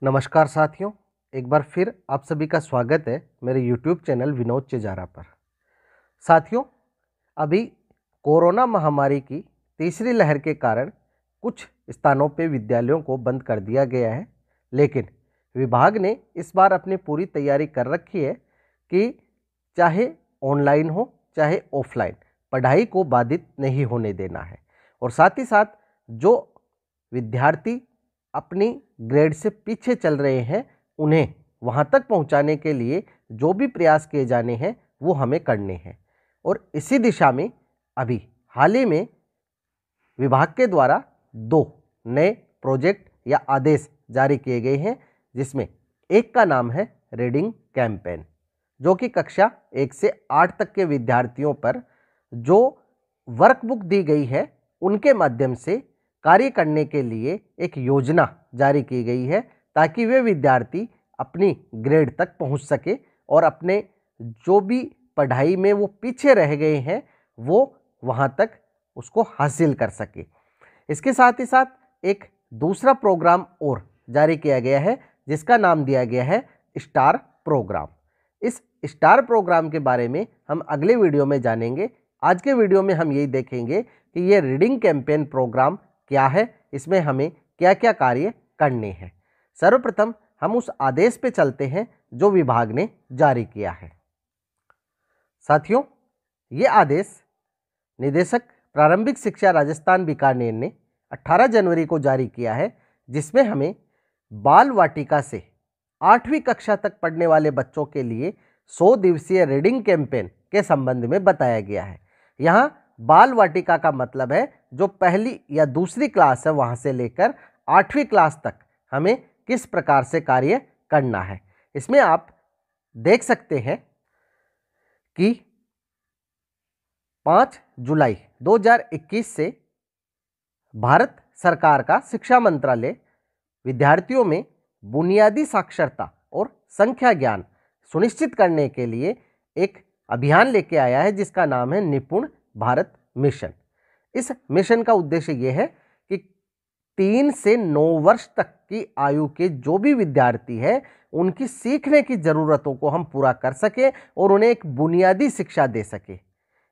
नमस्कार साथियों, एक बार फिर आप सभी का स्वागत है मेरे YouTube चैनल विनोद चिजारा पर। साथियों, अभी कोरोना महामारी की तीसरी लहर के कारण कुछ स्थानों पे विद्यालयों को बंद कर दिया गया है, लेकिन विभाग ने इस बार अपनी पूरी तैयारी कर रखी है कि चाहे ऑनलाइन हो चाहे ऑफलाइन, पढ़ाई को बाधित नहीं होने देना है। और साथ ही साथ जो विद्यार्थी अपनी ग्रेड से पीछे चल रहे हैं, उन्हें वहां तक पहुंचाने के लिए जो भी प्रयास किए जाने हैं वो हमें करने हैं। और इसी दिशा में अभी हाल ही में विभाग के द्वारा 2 नए प्रोजेक्ट या आदेश जारी किए गए हैं, जिसमें एक का नाम है रीडिंग कैंपेन, जो कि कक्षा 1 से 8 तक के विद्यार्थियों पर जो वर्कबुक दी गई है उनके माध्यम से कार्य करने के लिए एक योजना जारी की गई है, ताकि वे विद्यार्थी अपनी ग्रेड तक पहुंच सके और अपने जो भी पढ़ाई में वो पीछे रह गए हैं वो वहां तक उसको हासिल कर सके। इसके साथ ही साथ एक दूसरा प्रोग्राम और जारी किया गया है, जिसका नाम दिया गया है स्टार प्रोग्राम। इस स्टार प्रोग्राम के बारे में हम अगले वीडियो में जानेंगे। आज के वीडियो में हम यही देखेंगे कि ये रीडिंग कैंपेन प्रोग्राम क्या है, इसमें हमें क्या क्या कार्य करने हैं। सर्वप्रथम हम उस आदेश पे चलते हैं जो विभाग ने जारी किया है। साथियों, ये आदेश निदेशक प्रारंभिक शिक्षा राजस्थान बीकानेर ने 18 जनवरी को जारी किया है, जिसमें हमें बाल वाटिका से 8वीं कक्षा तक पढ़ने वाले बच्चों के लिए 100 दिवसीय रीडिंग कैंपेन के संबंध में बताया गया है। यहाँ बाल वाटिका का मतलब है जो पहली या दूसरी क्लास है वहां से लेकर 8वीं क्लास तक हमें किस प्रकार से कार्य करना है। इसमें आप देख सकते हैं कि 5 जुलाई 2021 से भारत सरकार का शिक्षा मंत्रालय विद्यार्थियों में बुनियादी साक्षरता और संख्या ज्ञान सुनिश्चित करने के लिए एक अभियान लेके आया है, जिसका नाम है निपुण भारत मिशन। इस मिशन का उद्देश्य यह है कि 3 से 9 वर्ष तक की आयु के जो भी विद्यार्थी है, उनकी सीखने की ज़रूरतों को हम पूरा कर सके और उन्हें एक बुनियादी शिक्षा दे सके।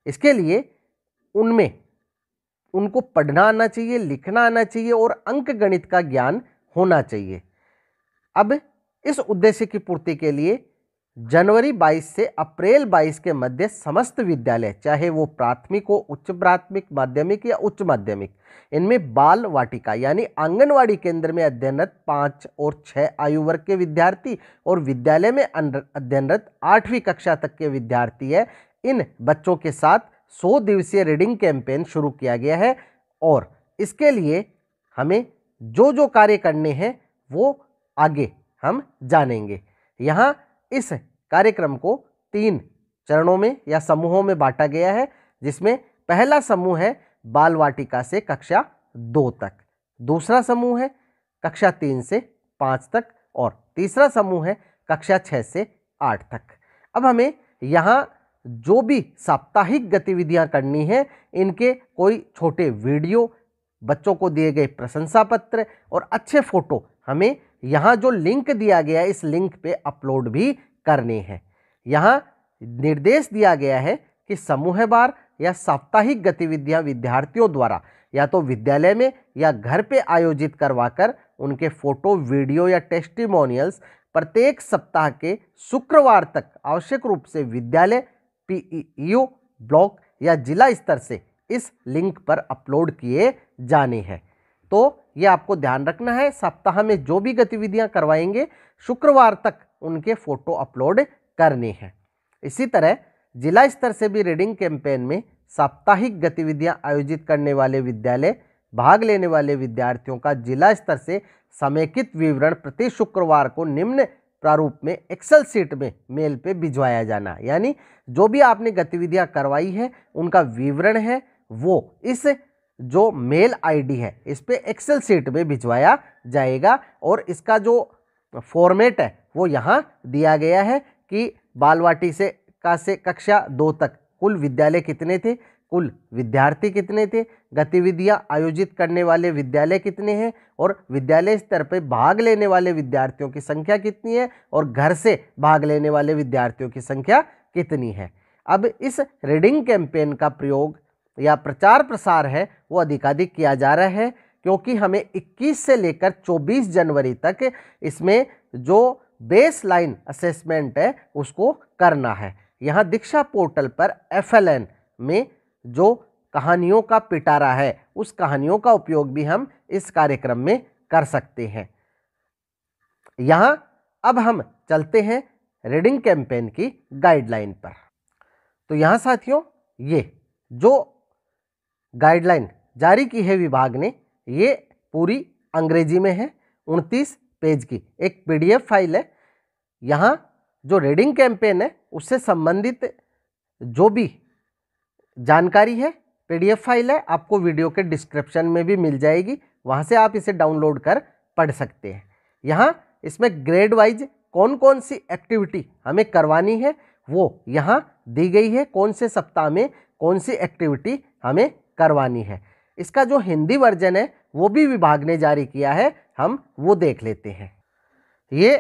इसके लिए उनमें उनको पढ़ना आना चाहिए, लिखना आना चाहिए और अंक गणित का ज्ञान होना चाहिए। अब इस उद्देश्य की पूर्ति के लिए जनवरी 22 से अप्रैल 22 के मध्य समस्त विद्यालय, चाहे वो प्राथमिक हो, उच्च प्राथमिक, माध्यमिक या उच्च माध्यमिक, इनमें बाल वाटिका यानी आंगनवाड़ी केंद्र में अध्ययनरत 5 और 6 आयु वर्ग के विद्यार्थी और विद्यालय में अध्ययनरत 8वीं कक्षा तक के विद्यार्थी है, इन बच्चों के साथ 100 दिवसीय रीडिंग कैंपेन शुरू किया गया है। और इसके लिए हमें जो जो कार्य करने हैं वो आगे हम जानेंगे। यहाँ इस कार्यक्रम को 3 चरणों में या समूहों में बांटा गया है, जिसमें पहला समूह है बाल वाटिका से कक्षा 2 तक, दूसरा समूह है कक्षा 3 से 5 तक और तीसरा समूह है कक्षा 6 से 8 तक। अब हमें यहाँ जो भी साप्ताहिक गतिविधियाँ करनी है, इनके कोई छोटे वीडियो, बच्चों को दिए गए प्रशंसा पत्र और अच्छे फोटो हमें यहाँ जो लिंक दिया गया है इस लिंक पे अपलोड भी करने हैं। यहाँ निर्देश दिया गया है कि समूहवार या साप्ताहिक गतिविधियाँ विद्यार्थियों द्वारा या तो विद्यालय में या घर पे आयोजित करवाकर उनके फोटो, वीडियो या टेस्टिमोनियल्स प्रत्येक सप्ताह के शुक्रवार तक आवश्यक रूप से विद्यालय, पीईओ, ब्लॉक या जिला स्तर से इस लिंक पर अपलोड किए जाने हैं। तो ये आपको ध्यान रखना है, सप्ताह में जो भी गतिविधियां करवाएंगे शुक्रवार तक उनके फोटो अपलोड करने हैं। इसी तरह जिला स्तर से भी रीडिंग कैंपेन में साप्ताहिक गतिविधियां आयोजित करने वाले विद्यालय, भाग लेने वाले विद्यार्थियों का जिला स्तर से समेकित विवरण प्रति शुक्रवार को निम्न प्रारूप में एक्सेल शीट में मेल पे भिजवाया जाना। यानी जो भी आपने गतिविधियां करवाई है उनका विवरण है वो इस जो मेल आईडी है इस पे एक्सेल शीट में भिजवाया जाएगा। और इसका जो फॉर्मेट है वो यहाँ दिया गया है कि बालवाटी से कक्षा 2 तक कुल विद्यालय कितने थे, कुल विद्यार्थी कितने थे, गतिविधियां आयोजित करने वाले विद्यालय कितने हैं और विद्यालय स्तर पर भाग लेने वाले विद्यार्थियों की संख्या कितनी है और घर से भाग लेने वाले विद्यार्थियों की संख्या कितनी है। अब इस रीडिंग कैंपेन का प्रयोग या प्रचार प्रसार है वो अधिकाधिक किया जा रहा है, क्योंकि हमें 21 से लेकर 24 जनवरी तक इसमें जो बेस लाइन असेसमेंट है उसको करना है। यहाँ दीक्षा पोर्टल पर FLN में जो कहानियों का पिटारा है उस कहानियों का उपयोग भी हम इस कार्यक्रम में कर सकते हैं। यहाँ अब हम चलते हैं रीडिंग कैंपेन की गाइडलाइन पर। तो यहाँ साथियों, ये जो गाइडलाइन जारी की है विभाग ने, ये पूरी अंग्रेजी में है, 29 पेज की एक PDF फाइल है। यहाँ जो रीडिंग कैंपेन है उससे संबंधित जो भी जानकारी है PDF फाइल है, आपको वीडियो के डिस्क्रिप्शन में भी मिल जाएगी, वहाँ से आप इसे डाउनलोड कर पढ़ सकते हैं। यहाँ इसमें ग्रेड वाइज कौन कौन सी एक्टिविटी हमें करवानी है वो यहाँ दी गई है, कौन से सप्ताह में कौन सी एक्टिविटी हमें करवानी है। इसका जो हिंदी वर्जन है वो भी विभाग ने जारी किया है, हम वो देख लेते हैं। ये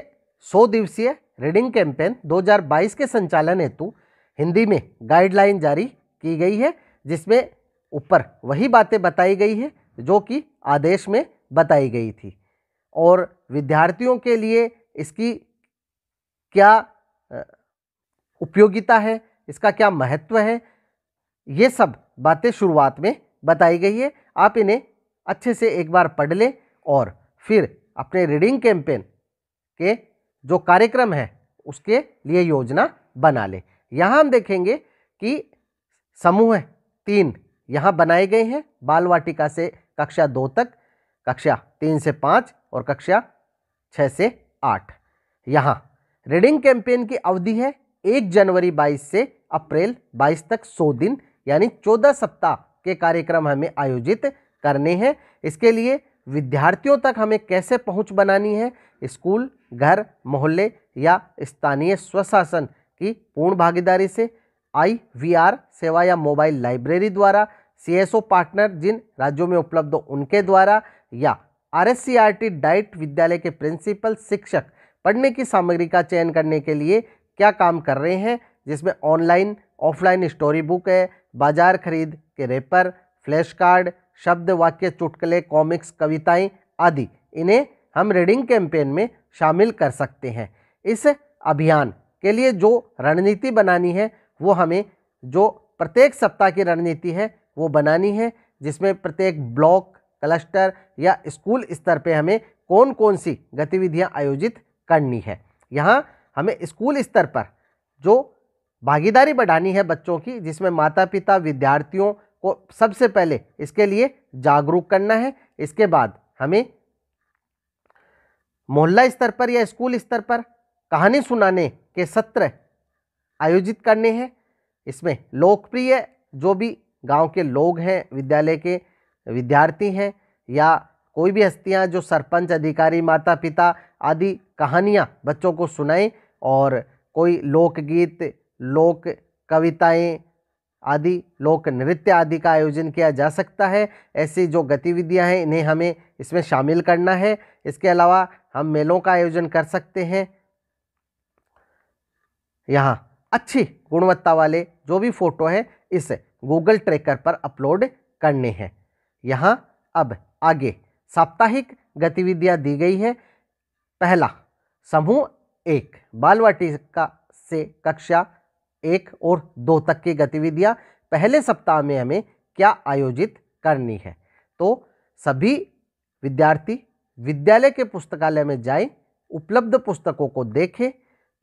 100 दिवसीय रीडिंग कैंपेन 2022 के संचालन हेतु हिंदी में गाइडलाइन जारी की गई है, जिसमें ऊपर वही बातें बताई गई है जो कि आदेश में बताई गई थी, और विद्यार्थियों के लिए इसकी क्या उपयोगिता है, इसका क्या महत्व है, ये सब बातें शुरुआत में बताई गई है। आप इन्हें अच्छे से एक बार पढ़ लें और फिर अपने रीडिंग कैंपेन के जो कार्यक्रम है उसके लिए योजना बना लें। यहाँ हम देखेंगे कि समूह 3 यहाँ बनाए गए हैं, बाल वाटिका से कक्षा 2 तक, कक्षा 3 से 5 और कक्षा 6 से 8। यहाँ रीडिंग कैंपेन की अवधि है 1 जनवरी 22 से अप्रैल 22 तक 100 दिन, यानी 14 सप्ताह के कार्यक्रम हमें आयोजित करने हैं। इसके लिए विद्यार्थियों तक हमें कैसे पहुंच बनानी है, स्कूल, घर, मोहल्ले या स्थानीय स्वशासन की पूर्ण भागीदारी से, IVR सेवा या मोबाइल लाइब्रेरी द्वारा, CSO पार्टनर जिन राज्यों में उपलब्ध हो उनके द्वारा, या RSCRT डाइट विद्यालय के प्रिंसिपल शिक्षक पढ़ने की सामग्री का चयन करने के लिए क्या काम कर रहे हैं, जिसमें ऑनलाइन ऑफलाइन स्टोरी बुक है, बाजार खरीद के रेपर, फ्लैश कार्ड, शब्द वाक्य चुटकुले, कॉमिक्स, कविताएं आदि, इन्हें हम रीडिंग कैंपेन में शामिल कर सकते हैं। इस अभियान के लिए जो रणनीति बनानी है वो हमें जो प्रत्येक सप्ताह की रणनीति है वो बनानी है, जिसमें प्रत्येक ब्लॉक, क्लस्टर या स्कूल स्तर पे हमें कौन कौन सी गतिविधियां आयोजित करनी है। यहाँ हमें स्कूल स्तर पर जो भागीदारी बढ़ानी है बच्चों की, जिसमें माता पिता विद्यार्थियों को सबसे पहले इसके लिए जागरूक करना है। इसके बाद हमें मोहल्ला स्तर पर या स्कूल स्तर पर कहानी सुनाने के सत्र आयोजित करने हैं। इसमें लोकप्रिय जो भी गांव के लोग हैं, विद्यालय के विद्यार्थी हैं या कोई भी हस्तियां जो सरपंच, अधिकारी, माता पिता आदि कहानियां बच्चों को सुनाएं, और कोई लोकगीत, लोक कविताएं आदि, लोक नृत्य आदि का आयोजन किया जा सकता है। ऐसी जो गतिविधियां हैं इन्हें हमें इसमें शामिल करना है। इसके अलावा हम मेलों का आयोजन कर सकते हैं। यहाँ अच्छी गुणवत्ता वाले जो भी फोटो है इस गूगल ट्रैकर पर अपलोड करने हैं। यहाँ अब आगे साप्ताहिक गतिविधियां दी गई है। पहला, समूह 1 बाल वाटिका से कक्षा 1 और 2 तक की गतिविधियां पहले सप्ताह में हमें क्या आयोजित करनी है। तो सभी विद्यार्थी विद्यालय के पुस्तकालय में जाएं, उपलब्ध पुस्तकों को देखें,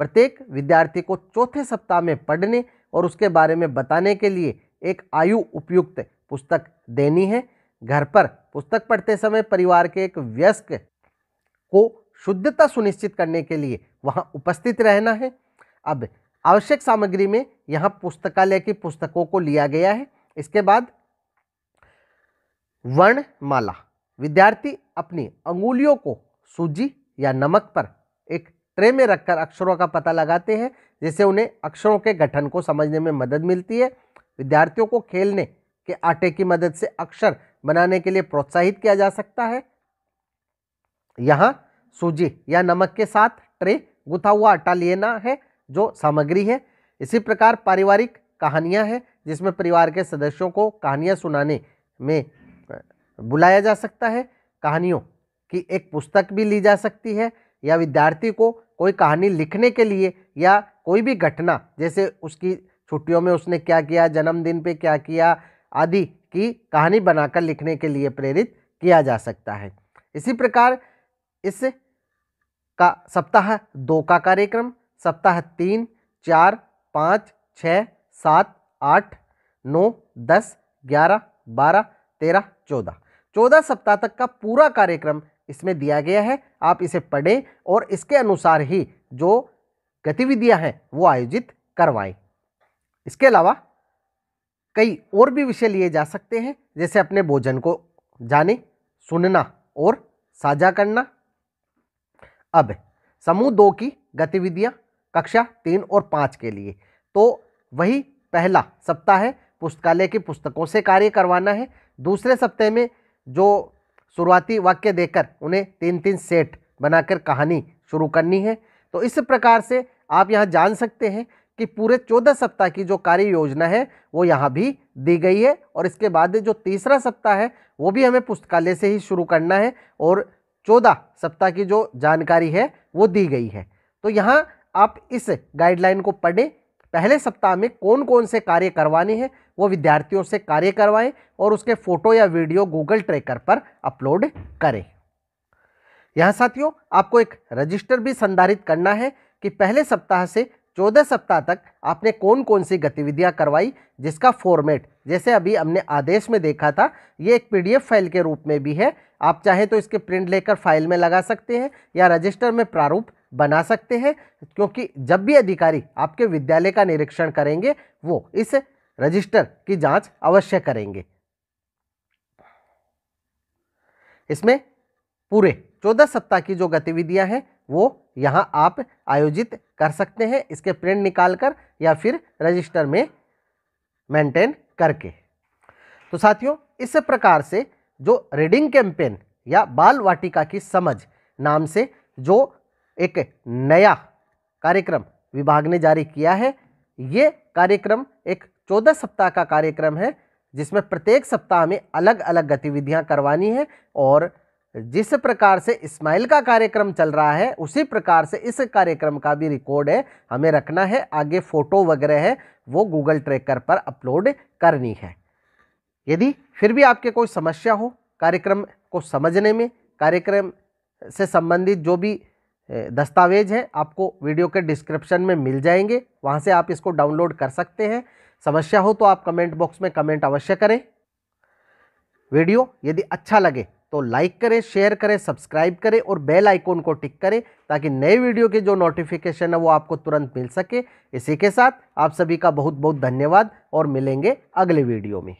प्रत्येक विद्यार्थी को चौथे सप्ताह में पढ़ने और उसके बारे में बताने के लिए एक आयु उपयुक्त पुस्तक देनी है। घर पर पुस्तक पढ़ते समय परिवार के एक वयस्क को शुद्धता सुनिश्चित करने के लिए वहां उपस्थित रहना है। अब आवश्यक सामग्री में यहाँ पुस्तकालय की पुस्तकों को लिया गया है। इसके बाद वर्णमाला, विद्यार्थी अपनी अंगुलियों को सूजी या नमक पर एक ट्रे में रखकर अक्षरों का पता लगाते हैं, जिससे उन्हें अक्षरों के गठन को समझने में मदद मिलती है। विद्यार्थियों को खेलने के आटे की मदद से अक्षर बनाने के लिए प्रोत्साहित किया जा सकता है। यहाँ सूजी या नमक के साथ ट्रे गुथा हुआ आटा लेना है जो सामग्री है। इसी प्रकार पारिवारिक कहानियाँ हैं जिसमें परिवार के सदस्यों को कहानियाँ सुनाने में बुलाया जा सकता है। कहानियों की एक पुस्तक भी ली जा सकती है या विद्यार्थी को कोई कहानी लिखने के लिए या कोई भी घटना जैसे उसकी छुट्टियों में उसने क्या किया, जन्मदिन पे क्या किया आदि की कहानी बनाकर लिखने के लिए प्रेरित किया जा सकता है। इसी प्रकार इस का सप्ताह 2 का कार्यक्रम सप्ताह 3, 4, 5, 6, 7, 8, 9, 10, 11, 12, 13, 14 सप्ताह तक का पूरा कार्यक्रम इसमें दिया गया है। आप इसे पढ़ें और इसके अनुसार ही जो गतिविधियां हैं वो आयोजित करवाएं। इसके अलावा कई और भी विषय लिए जा सकते हैं जैसे अपने भोजन को जाने, सुनना और साझा करना। अब समूह 2 की गतिविधियां कक्षा 3 और 5 के लिए, तो वही पहला सप्ताह है पुस्तकालय की पुस्तकों से कार्य करवाना है। दूसरे सप्ताह में जो शुरुआती वाक्य देकर उन्हें 3-3 सेट बनाकर कहानी शुरू करनी है। तो इस प्रकार से आप यहाँ जान सकते हैं कि पूरे 14 सप्ताह की जो कार्य योजना है वो यहाँ भी दी गई है और इसके बाद जो तीसरा सप्ताह है वो भी हमें पुस्तकालय से ही शुरू करना है और 14 सप्ताह की जो जानकारी है वो दी गई है। तो यहाँ आप इस गाइडलाइन को पढ़ें। पहले सप्ताह में कौन कौन से कार्य करवाने हैं वो विद्यार्थियों से कार्य करवाएं और उसके फोटो या वीडियो गूगल ट्रैकर पर अपलोड करें। यहाँ साथियों आपको एक रजिस्टर भी संधारित करना है कि पहले सप्ताह से 14 सप्ताह तक आपने कौन कौन सी गतिविधियां करवाई, जिसका फॉर्मेट जैसे अभी हमने आदेश में देखा था ये एक PDF फाइल के रूप में भी है। आप चाहे तो इसके प्रिंट लेकर फाइल में लगा सकते हैं या रजिस्टर में प्रारूप बना सकते हैं, क्योंकि जब भी अधिकारी आपके विद्यालय का निरीक्षण करेंगे वो इस रजिस्टर की जांच अवश्य करेंगे। इसमें पूरे 14 सप्ताह की जो गतिविधियां हैं वो यहां आप आयोजित कर सकते हैं, इसके प्रिंट निकालकर या फिर रजिस्टर में मेंटेन करके। तो साथियों इस प्रकार से जो रीडिंग कैंपेन या बाल वाटिका की समझ नाम से जो एक नया कार्यक्रम विभाग ने जारी किया है, ये कार्यक्रम एक 14 सप्ताह का कार्यक्रम है जिसमें प्रत्येक सप्ताह में अलग अलग गतिविधियां करवानी है और जिस प्रकार से इस्माइल का कार्यक्रम चल रहा है उसी प्रकार से इस कार्यक्रम का भी रिकॉर्ड है, हमें रखना है। आगे फोटो वगैरह है वो गूगल ट्रैकर पर अपलोड करनी है। यदि फिर भी आपके कोई समस्या हो कार्यक्रम को समझने में, कार्यक्रम से संबंधित जो भी दस्तावेज हैं आपको वीडियो के डिस्क्रिप्शन में मिल जाएंगे, वहां से आप इसको डाउनलोड कर सकते हैं। समस्या हो तो आप कमेंट बॉक्स में कमेंट अवश्य करें। वीडियो यदि अच्छा लगे तो लाइक करें, शेयर करें, सब्सक्राइब करें और बेल आइकॉन को टिक करें ताकि नए वीडियो के जो नोटिफिकेशन है वो आपको तुरंत मिल सके। इसी के साथ आप सभी का बहुत बहुत धन्यवाद और मिलेंगे अगले वीडियो में।